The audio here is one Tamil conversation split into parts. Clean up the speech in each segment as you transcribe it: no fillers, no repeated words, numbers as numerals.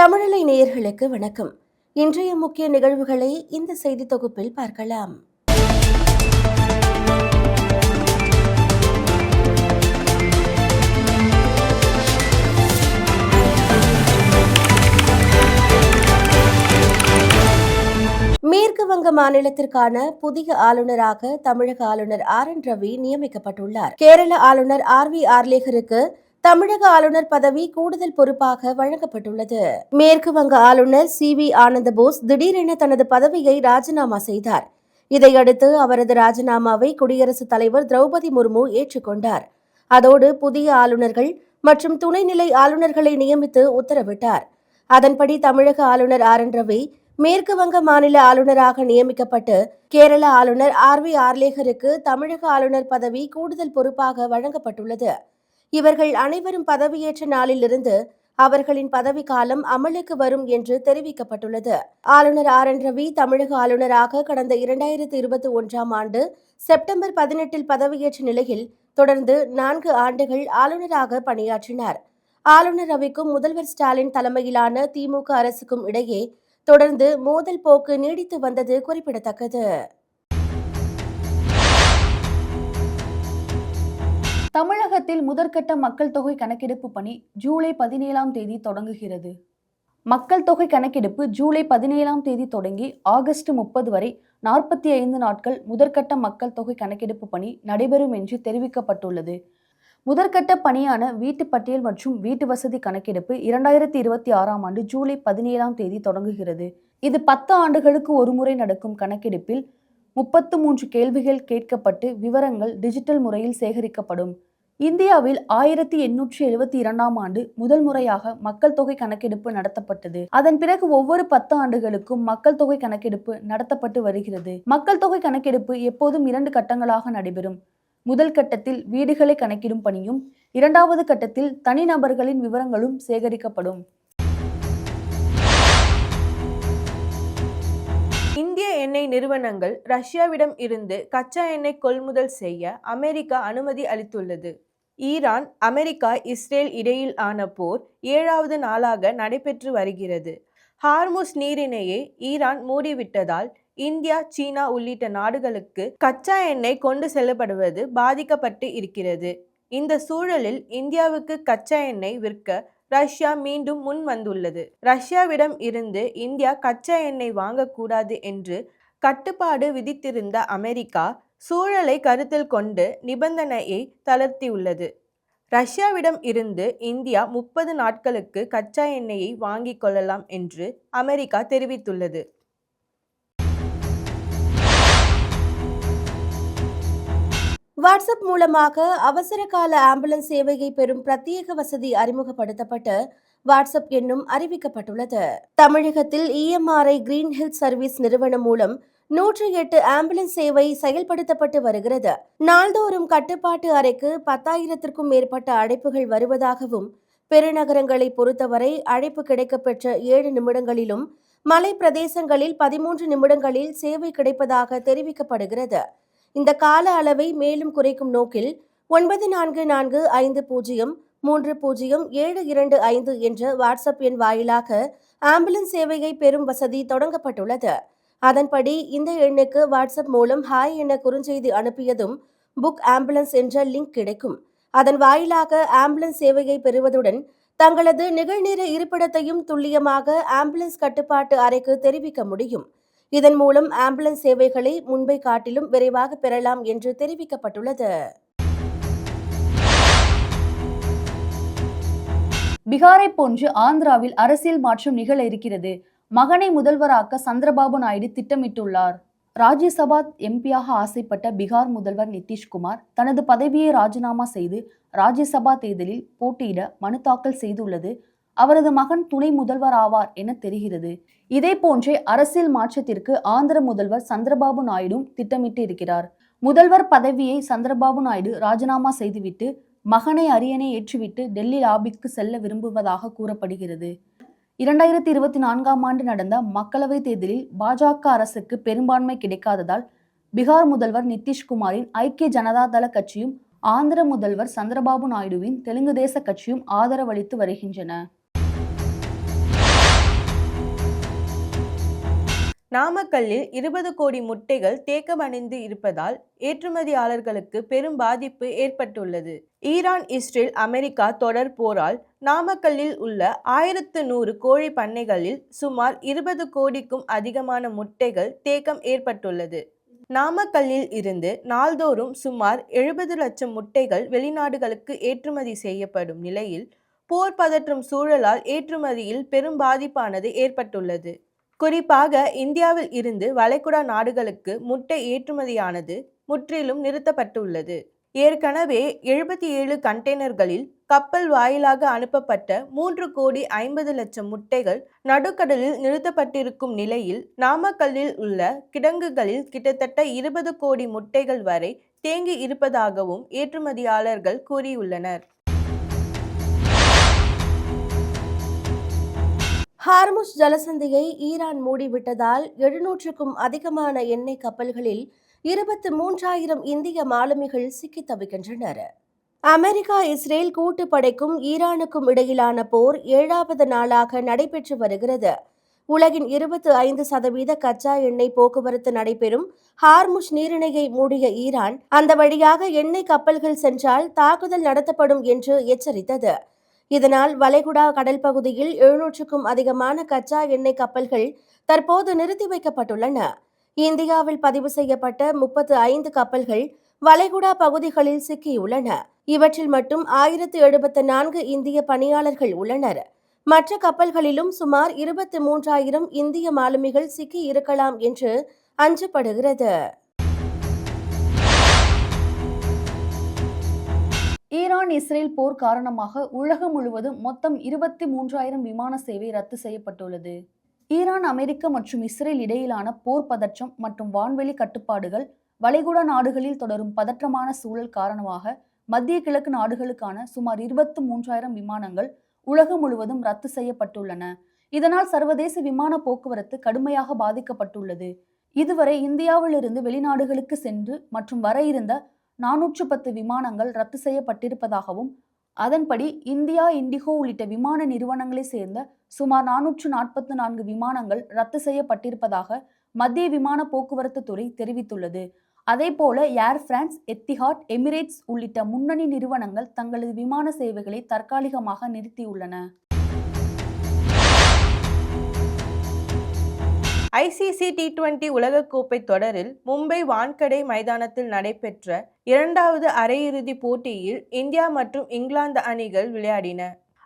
தமிழலை நேயர்களுக்கு வணக்கம். இன்றைய முக்கிய நிகழ்வுகளை இந்த செய்தி தொகுப்பில் பார்க்கலாம். மேற்கு வங்க மாநிலத்திற்கான புதிய ஆளுநராக தமிழக ஆளுநர் RN ரவி நியமிக்கப்பட்டுள்ளார். கேரள ஆளுநர் RV ஆர்லேகருக்கு தமிழக ஆளுநர் பதவி கூடுதல் பொறுப்பாக வழங்கப்பட்டுள்ளது. மேற்கு வங்க ஆளுநர் CV ஆனந்தபோஸ் திடீரென தனது பதவியை ராஜினாமா செய்தார். இதையடுத்து அவரது ராஜினாமாவை குடியரசுத் தலைவர் திரௌபதி முர்மு ஏற்றுக்கொண்டார். அதோடு புதிய ஆளுநர்கள் மற்றும் துணைநிலை ஆளுநர்களை நியமித்து உத்தரவிட்டார். அதன்படி தமிழக ஆளுநர் RN ரவி மேற்கு வங்க மாநில ஆளுநராக நியமிக்கப்பட்டு கேரள ஆளுநர் RV ஆர்லேகருக்கு தமிழக ஆளுநர் பதவி கூடுதல் பொறுப்பாக வழங்கப்பட்டுள்ளது. இவர்கள் அனைவரும் பதவியேற்ற நாளிலிருந்து அவர்களின் பதவிக்காலம் அமலுக்கு வரும் என்று தெரிவிக்கப்பட்டுள்ளது. ஆளுநர் RN ரவி தமிழக ஆளுநராக கடந்த 2021ஆம் ஆண்டு செப்டம்பர் 18இல் பதவியேற்ற நிலையில் தொடர்ந்து 4 ஆண்டுகள் ஆளுநராக பணியாற்றினார். ஆளுநர் ரவிக்கும் முதல்வர் ஸ்டாலின் தலைமையிலான திமுக அரசுக்கும் இடையே தொடர்ந்து மோதல் போக்கு நீடித்து வந்தது குறிப்பிடத்தக்கது. தமிழகத்தில் முதற்கட்ட மக்கள் தொகை கணக்கெடுப்பு பணி ஜூலை 17ஆம் தேதி தொடங்குகிறது. மக்கள் தொகை கணக்கெடுப்பு ஜூலை 17ஆம் தேதி தொடங்கி ஆகஸ்ட் 30 வரை 45 நாட்கள் முதற்கட்ட மக்கள் தொகை கணக்கெடுப்பு பணி நடைபெறும் என்று தெரிவிக்கப்பட்டுள்ளது. முதற்கட்ட பணியான வீட்டு பட்டியல் மற்றும் வீட்டு வசதி கணக்கெடுப்பு 2026ஆம் ஆண்டு ஜூலை 17ஆம் தேதி தொடங்குகிறது. இது 10 ஆண்டுகளுக்கு ஒருமுறை நடக்கும் கணக்கெடுப்பில் 33 கேள்விகள் கேட்கப்பட்டு விவரங்கள் டிஜிட்டல் முறையில் சேகரிக்கப்படும். இந்தியாவில் 1872ஆம் ஆண்டு முதல் முறையாக மக்கள் தொகை கணக்கெடுப்பு நடத்தப்பட்டது. அதன் பிறகு ஒவ்வொரு 10 ஆண்டுகளுக்கும் மக்கள் தொகை கணக்கெடுப்பு நடத்தப்பட்டு வருகிறது. மக்கள் தொகை கணக்கெடுப்பு எப்போதும் 2 கட்டங்களாக நடைபெறும். முதல் கட்டத்தில் வீடுகளை கணக்கிடும் பணியும், இரண்டாவது கட்டத்தில் தனிநபர்களின் விவரங்களும் சேகரிக்கப்படும். இந்திய எண்ணெய் நிறுவனங்கள் ரஷ்யாவிடம் இருந்து கச்சா எண்ணெய் கொள்முதல் செய்ய அமெரிக்கா அனுமதி அளித்துள்ளது. ஈரான், அமெரிக்கா, இஸ்ரேல் இடையிலான போர் 7வது நாளாக நடைபெற்று வருகிறது. ஹார்முஸ் நீரிணையை ஈரான் மூடிவிட்டதால் இந்தியா, சீனா உள்ளிட்ட நாடுகளுக்கு கச்சா எண்ணெய் கொண்டு செல்லப்படுவது பாதிக்கப்பட்டு இருக்கிறது. இந்த சூழலில் இந்தியாவுக்கு கச்சா எண்ணெய் விற்க ரஷ்யா மீண்டும் முன் வந்துள்ளது. ரஷ்யாவிடம் இருந்து இந்தியா கச்சா எண்ணெய் வாங்கக்கூடாது என்று கட்டுப்பாடு விதித்திருந்த அமெரிக்கா சூழலை கருத்தில் கொண்டு நிபந்தனையை தளர்த்தியுள்ளது. ரஷ்யாவிடம் இருந்து இந்தியா 30 நாட்களுக்கு கச்சா எண்ணெயை வாங்கிக் கொள்ளலாம் என்று அமெரிக்கா தெரிவித்துள்ளது. வாட்ஸ்அப் மூலமாக அவசர கால ஆம்புலன்ஸ் சேவையை பெறும் பிரத்யேக வசதி அறிமுகப்படுத்தப்பட்டு வாட்ஸ்அப் என்னும் அறிவிக்கப்பட்டுள்ளது. தமிழகத்தில் EMRI கிரீன் ஹில்ஸ் சர்வீஸ் நிறுவனம் மூலம் 108 ஆம்புலன்ஸ் சேவை செயல்படுத்தப்பட்டு வருகிறது. நாள்தோறும் கட்டுப்பாட்டு அறைக்கு 10,000க்கும் மேற்பட்ட அழைப்புகள் வருவதாகவும், பெருநகரங்களை பொறுத்தவரை அழைப்பு கிடைக்கப்பெற்ற 7 நிமிடங்களிலும் மலை பிரதேசங்களில் 13 நிமிடங்களில் சேவை கிடைப்பதாக தெரிவிக்கப்படுகிறது. இந்த கால அளவை மேலும் குறைக்கும் நோக்கில் 9445030725 என்ற வாட்ஸ்அப் எண் வாயிலாக ஆம்புலன்ஸ் சேவையை பெறும் வசதி தொடங்கப்பட்டுள்ளது. அதன்படி இந்த எண்ணுக்கு வாட்ஸ்அப் மூலம் ஹாய் என குறுஞ்செய்தி அனுப்பியதும் புக் ஆம்புலன்ஸ் என்ற லிங்க் கிடைக்கும். அதன் வாயிலாக ஆம்புலன்ஸ் சேவையை பெறுவதுடன் தங்களது நிகழ்நேர இருப்பிடத்தையும் துல்லியமாக ஆம்புலன்ஸ் கட்டுப்பாட்டு அறைக்கு தெரிவிக்க முடியும். இதன் மூலம் ஆம்புலன்ஸ் சேவைகளை முன்பை காட்டிலும் விரைவாக பெறலாம் என்று தெரிவிக்கப்பட்டுள்ளது. பீகாரை போன்று ஆந்திராவில் அரசியல் மாற்றம் நிகழ இருக்கிறது. மகனை முதல்வராக்க சந்திரபாபு நாயுடு திட்டமிட்டுள்ளார். ராஜ்யசபா எம்பியாக ஆசைப்பட்ட பீகார் முதல்வர் நிதிஷ்குமார் தனது பதவியை ராஜினாமா செய்து ராஜ்யசபா தேர்தலில் போட்டியிட மனு தாக்கல் செய்துள்ளது அவரது மகன் துணை முதல்வர் ஆவார் என தெரிகிறது. இதே போன்றே அரசியல் மாற்றத்திற்கு ஆந்திர முதல்வர் சந்திரபாபு நாயுடும் திட்டமிட்டு இருக்கிறார். முதல்வர் பதவியை சந்திரபாபு நாயுடு ராஜினாமா செய்துவிட்டு மகனை அரியணை ஏற்றிவிட்டு டெல்லி லாபிக்கு செல்ல விரும்புவதாக கூறப்படுகிறது. 2024ஆம் ஆண்டு நடந்த மக்களவைத் தேர்தலில் பாஜக அரசுக்கு பெரும்பான்மை கிடைக்காததால் பீகார் முதல்வர் நிதிஷ்குமாரின் ஐக்கிய ஜனதா தள கட்சியும் ஆந்திர முதல்வர் சந்திரபாபு நாயுடுவின் தெலுங்கு தேச கட்சியும் ஆதரவளித்து வருகின்றன. நாமக்கல்லில் 20 கோடி முட்டைகள் தேக்கமடைந்து இருப்பதால் ஏற்றுமதியாளர்களுக்கு பெரும் பாதிப்பு ஏற்பட்டுள்ளது. ஈரான், இஸ்ரேல், அமெரிக்கா தொடர் போரால் நாமக்கல்லில் உள்ள 1100 கோழி பண்ணைகளில் சுமார் 20 கோடிக்கும் அதிகமான முட்டைகள் தேக்கம் ஏற்பட்டுள்ளது. நாமக்கல்லில் இருந்து நாள்தோறும் சுமார் 70 லட்சம் முட்டைகள் வெளிநாடுகளுக்கு ஏற்றுமதி செய்யப்படும் நிலையில் போர் பதற்றும் சூழலால் ஏற்றுமதியில் பெரும் பாதிப்பானது ஏற்பட்டுள்ளது. குறிப்பாக இந்தியாவில் இருந்து வளைகுடா நாடுகளுக்கு முட்டை ஏற்றுமதியானது முற்றிலும் நிறுத்தப்பட்டுள்ளது. ஏற்கனவே 77 கண்டெய்னர்களில் கப்பல் வாயிலாக அனுப்பப்பட்ட 3 கோடி 50 லட்சம் முட்டைகள் நடுக்கடலில் நிறுத்தப்பட்டிருக்கும் நிலையில் நாமக்கல்லில் உள்ள கிடங்குகளில் கிட்டத்தட்ட 20 கோடி முட்டைகள் வரை தேங்கி இருப்பதாகவும் ஏற்றுமதியாளர்கள் கூறியுள்ளனர். ஹார்முஸ் ஜலசந்தியை ஈரான் மூடிவிட்டதால் 700க்கும் அதிகமான எண்ணெய் கப்பல்களில் 23,000 இந்திய மாலுமிகள் சிக்கித் தவிக்கின்றனர். அமெரிக்கா, இஸ்ரேல் கூட்டுப்படைக்கும் ஈரானுக்கும் இடையிலான போர் 7வது நாளாக நடைபெற்று வருகிறது. உலகின் 25% கச்சா எண்ணெய் போக்குவரத்து நடைபெறும் ஹார்முஸ் நீரிணையை மூடிய ஈரான் அந்த வழியாக எண்ணெய் கப்பல்கள் சென்றால் தாக்குதல் நடத்தப்படும் என்று எச்சரித்தது. இதனால் வளைகுடா கடல் பகுதியில் 700க்கும் அதிகமான கச்சா எண்ணெய் கப்பல்கள் தற்போது நிறுத்தி வைக்கப்பட்டுள்ளன. இந்தியாவில் பதிவு செய்யப்பட்ட 35 கப்பல்கள் வளைகுடா பகுதிகளில் சிக்கியுள்ளன. இவற்றில் மட்டும் 1074 இந்திய பணியாளர்கள் உள்ளனர். மற்ற கப்பல்களிலும் சுமார் 23,000 இந்திய மாலுமிகள் சிக்கி இருக்கலாம் என்று அஞ்சப்படுகிறது. ஈரான், இஸ்ரேல் போர் காரணமாக உலகம் முழுவதும் மொத்தம் 23,000 விமான சேவை ரத்து செய்யப்பட்டுள்ளது. ஈரான், அமெரிக்கா மற்றும் இஸ்ரேல் இடையிலான போர் பதற்றம் மற்றும் வான்வெளி கட்டுப்பாடுகள், வளைகுடா நாடுகளில் தொடரும் பதற்றமான சூழல் காரணமாக மத்திய கிழக்கு நாடுகளுக்கான சுமார் 23,000 விமானங்கள் உலகம் முழுவதும் ரத்து செய்யப்பட்டுள்ளன. இதனால் சர்வதேச விமான போக்குவரத்து கடுமையாக பாதிக்கப்பட்டுள்ளது. இதுவரை இந்தியாவிலிருந்து வெளிநாடுகளுக்கு சென்று மற்றும் வர இருந்த 410 விமானங்கள் ரத்து செய்யப்பட்டிருப்பதாகவும், அதன்படி இந்தியா, இண்டிகோ உள்ளிட்ட விமான நிறுவனங்களை சேர்ந்த சுமார் 444 விமானங்கள் ரத்து செய்யப்பட்டிருப்பதாக மத்திய விமான போக்குவரத்து துறை தெரிவித்துள்ளது. அதேபோல ஏர் பிரான்ஸ், எத்திஹாட், எமிரேட்ஸ் உள்ளிட்ட முன்னணி நிறுவனங்கள் தங்களது விமான சேவைகளை தற்காலிகமாக நிறுத்தியுள்ளன. ஐசிசி T20 உலகக்கோப்பை தொடரில் மும்பை வான்கடே மைதானத்தில் நடைபெற்ற 2வது அரையிறுதி போட்டியில் இந்தியா மற்றும் இங்கிலாந்து அணிகள் விளையாடின.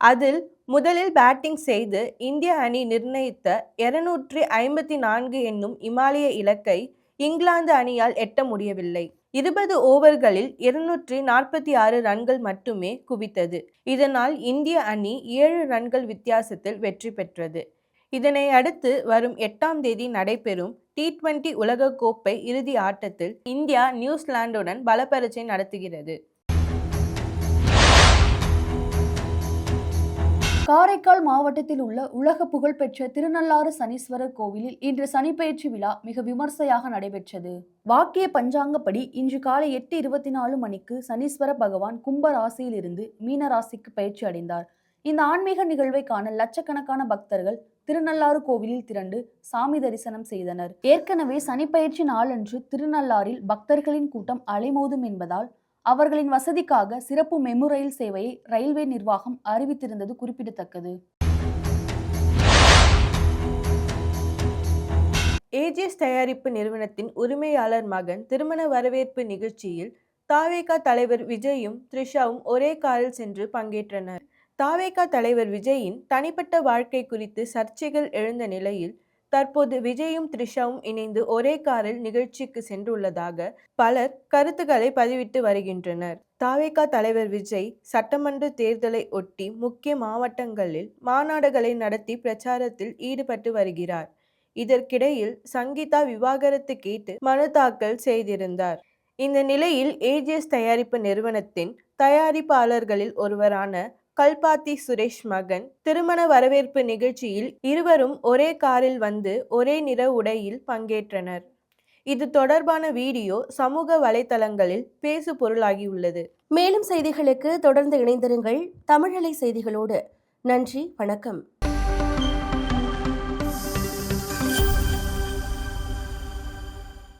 அதில் முதலில் பேட்டிங் செய்து இந்திய அணி நிர்ணயித்த 254 என்னும் இமாலய இலக்கை இங்கிலாந்து அணியால் எட்ட முடியவில்லை. 20 ஓவர்களில் 246 ரன்கள் மட்டுமே குவித்தது. இதனால் இந்திய அணி 7 ரன்கள் வித்தியாசத்தில் வெற்றி பெற்றது. இதனை அடுத்து வரும் 8ஆம் தேதி நடைபெறும் T20 உலகக்கோப்பை இறுதி ஆட்டத்தில் இந்தியா நியூசிலாந்துடன் பலப்பரீட்சை நடத்துகிறது. காரைக்கால் மாவட்டத்தில் உள்ள உலக புகழ்பெற்ற திருநள்ளாறு சனீஸ்வரர் கோவிலில் இன்று சனிப்பெயர்ச்சி விழா மிக விமர்சையாக நடைபெற்றது. வாக்கிய பஞ்சாங்கப்படி இன்று காலை 8:24 மணிக்கு சனீஸ்வர பகவான் கும்ப ராசியிலிருந்து மீன ராசிக்கு பயிற்சி அடைந்தார். இந்த ஆன்மீக நிகழ்வை காண லட்சக்கணக்கான பக்தர்கள் திருநள்ளாறு கோவிலில் திரண்டு சாமி தரிசனம் செய்தனர். ஏற்கனவே சனிப்பெயர்ச்சி நாளன்று திருநள்ளாறில் பக்தர்களின் கூட்டம் அலைமோதும் என்பதால் அவர்களின் வசதிக்காக சிறப்பு மெமு ரயில் சேவையை ரயில்வே நிர்வாகம் அறிவித்திருந்தது குறிப்பிடத்தக்கது. ஏஜிஎஸ் தயாரிப்பு நிறுவனத்தின் உரிமையாளர் மகன் திருமண வரவேற்பு நிகழ்ச்சியில் தாவேகா தலைவர் விஜயும் த்ரிஷாவும் ஒரே காரில் சென்று பங்கேற்றனர். தாவேகா தலைவர் விஜயின் தனிப்பட்ட வாழ்க்கை குறித்து சர்ச்சைகள் எழுந்த நிலையில் தற்போது விஜயும் த்ரிஷாவும் இணைந்து ஒரே காரில் நிகழ்ச்சிக்கு சென்றுள்ளதாக பலர் கருத்துக்களை பதிவிட்டு வருகின்றனர். தாவேகா தலைவர் விஜய் சட்டமன்ற தேர்தலை ஒட்டி முக்கிய மாவட்டங்களில் மாநாடுகளை நடத்தி பிரச்சாரத்தில் ஈடுபட்டு வருகிறார். இதற்கிடையில் சங்கீதா விவாகரத்து கேட்டு மனு தாக்கல் செய்திருந்தார். இந்த நிலையில் ஏஜிஎஸ் தயாரிப்பு நிறுவனத்தின் தயாரிப்பாளர்களில் ஒருவரான கல்பாத்தி சுரேஷ் மகன் திருமண வரவேற்பு நிகழ்ச்சியில் இருவரும் ஒரே காரில் வந்து ஒரே நிற உடையில் பங்கேற்றனர். இது தொடர்பான வீடியோ சமூக வலைதளங்களில் பேசு பொருளாகியுள்ளது. மேலும் செய்திகளுக்கு தொடர்ந்து இணைந்திருங்கள் தமிழலை செய்திகளோடு. நன்றி, வணக்கம்.